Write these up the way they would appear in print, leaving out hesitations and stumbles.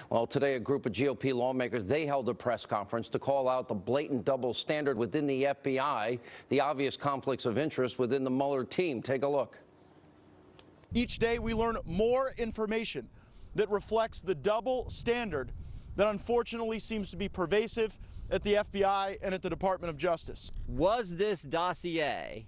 Well, today a group of GOP lawmakers, they held a press conference to call out the blatant double standard within the FBI, the obvious conflicts of interest within the Mueller team. Take a look. Each day we learn more information that reflects the double standard that unfortunately seems to be pervasive at the FBI and at the Department of Justice. Was this dossier,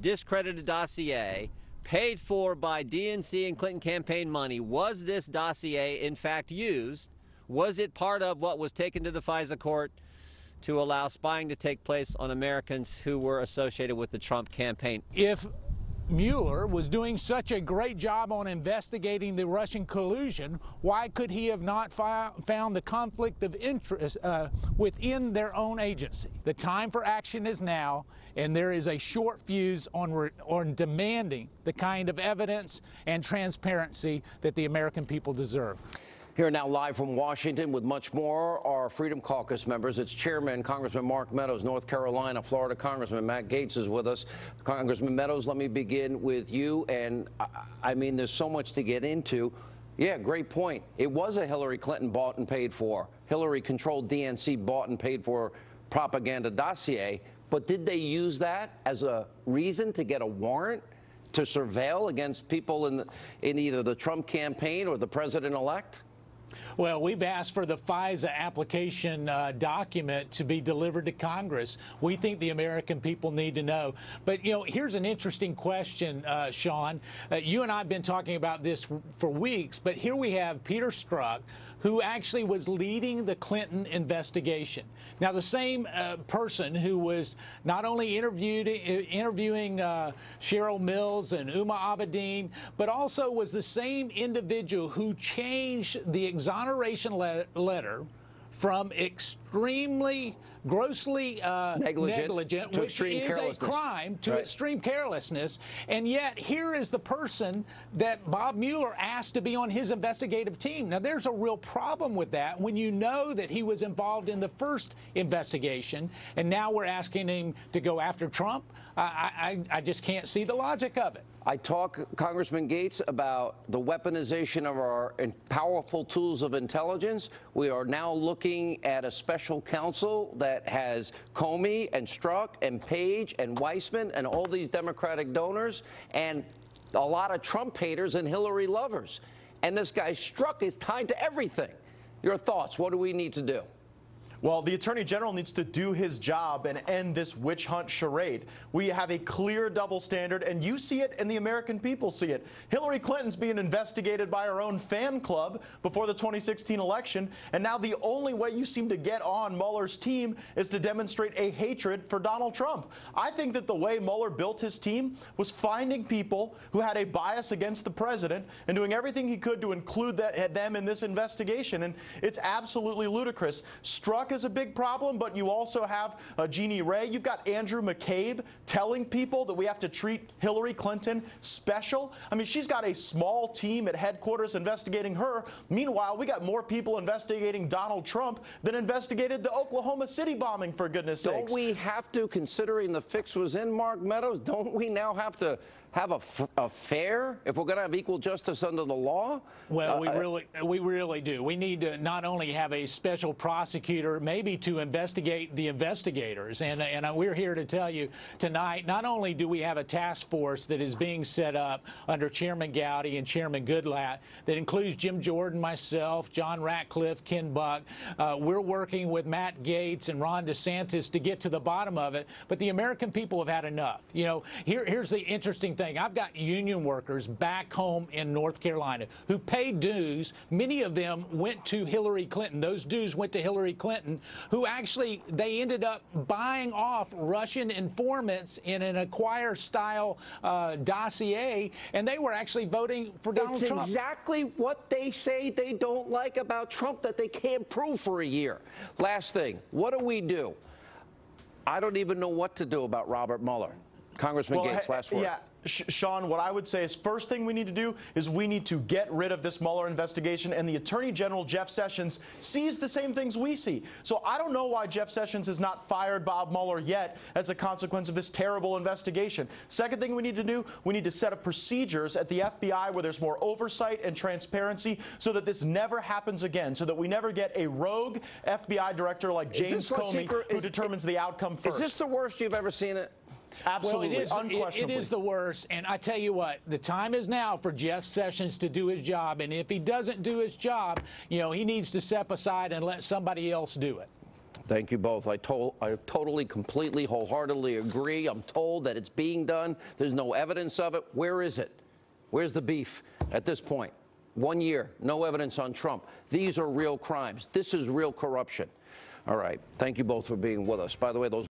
discredited dossier, paid for by DNC and Clinton campaign money? Was this dossier in fact used? Was it part of what was taken to the FISA court to allow spying to take place on Americans who were associated with the Trump campaign? If Mueller was doing such a great job on investigating the Russian collusion, why could he have not found the conflict of interest within their own agency? The time for action is now, and there is a short fuse on demanding the kind of evidence and transparency that the American people deserve. Here now live from Washington with much more are Freedom Caucus members. It's Chairman Congressman Mark Meadows, North Carolina. Florida Congressman Matt Gaetz is with us. Congressman Meadows, let me begin with you. And I mean, there's so much to get into. Yeah, great point. It was a Hillary Clinton bought and paid for. Hillary-controlled DNC bought and paid for propaganda dossier. But did they use that as a reason to get a warrant to surveil against people in either the Trump campaign or the president-elect? Well, we've asked for the FISA application document to be delivered to Congress. We think the American people need to know. But, you know, here's an interesting question, Sean. You and I have been talking about this for weeks, but here we have Peter Strzok, who actually was leading the Clinton investigation. Now, the same person who was not only interviewing Cheryl Mills and Uma Abedin, but also was the same individual who changed the exoneration letter from extremely grossly negligent, which is a crime, to extreme carelessness. And yet here is the person that Bob Mueller asked to be on his investigative team. Now, there's a real problem with that when you know that he was involved in the first investigation, and now we're asking him to go after Trump. I just can't see the logic of it. I talk, Congressman Gaetz, about the weaponization of our powerful tools of intelligence. We are now looking at a special counsel that has Comey and Strzok and Page and Weissman and all these Democratic donors and a lot of Trump haters and Hillary lovers. And this guy Strzok is tied to everything. Your thoughts? What do we need to do? Well, the Attorney General needs to do his job and end this witch hunt charade. We have a clear double standard, and you see it, and the American people see it. Hillary Clinton's being investigated by her own fan club before the 2016 election, and now the only way you seem to get on Mueller's team is to demonstrate a hatred for Donald Trump. I think that the way Mueller built his team was finding people who had a bias against the president and doing everything he could to include them in this investigation, and it's absolutely ludicrous. Strzok is a big problem, but you also have Jeannie Ray. You've got Andrew McCabe telling people that we have to treat Hillary Clinton special. I mean, she's got a small team at headquarters investigating her. Meanwhile, we got more people investigating Donald Trump than investigated the Oklahoma City bombing, for goodness sakes. Don't we have to, considering the fix was in, Mark Meadows, don't we now have to have a fair, if we're going to have equal justice under the law? Well, we really do. We need to not only have a special prosecutor, maybe to investigate the investigators. And we're here to tell you tonight, not only do we have a task force that is being set up under Chairman Gowdy and Chairman Goodlatte that includes Jim Jordan, myself, John Ratcliffe, Ken Buck. We're working with Matt Gaetz and Ron DeSantis to get to the bottom of it. But the American people have had enough. You know, here's the interesting thing. I've got union workers back home in North Carolina who paid dues. Many of them went to Hillary Clinton. Those dues went to Hillary Clinton, who actually, they ended up buying off Russian informants in an Acquire-style dossier, and they were actually voting for Donald Trump. It's exactly what they say they don't like about Trump that they can't prove for a year. Last thing, what do we do? I don't even know what to do about Robert Mueller. Congressman Gaetz, last word. Yeah, Sean, what I would say is first thing we need to do is we need to get rid of this Mueller investigation, and the Attorney General, Jeff Sessions, sees the same things we see. So I don't know why Jeff Sessions has not fired Bob Mueller yet as a consequence of this terrible investigation. Second thing we need to do, we need to set up procedures at the FBI where there's more oversight and transparency so that this never happens again, so that we never get a rogue FBI director like James Comey who determines the outcome first. Is this the worst you've ever seen it? Absolutely, well, unquestionably. It is the worst, and I tell you what, the time is now for Jeff Sessions to do his job, and if he doesn't do his job, you know, he needs to step aside and let somebody else do it. Thank you both. I totally, completely, wholeheartedly agree. I'm told that it's being done. There's no evidence of it. Where is it? Where's the beef at this point? 1 year, no evidence on Trump. These are real crimes. This is real corruption. All right. Thank you both for being with us. By the way, those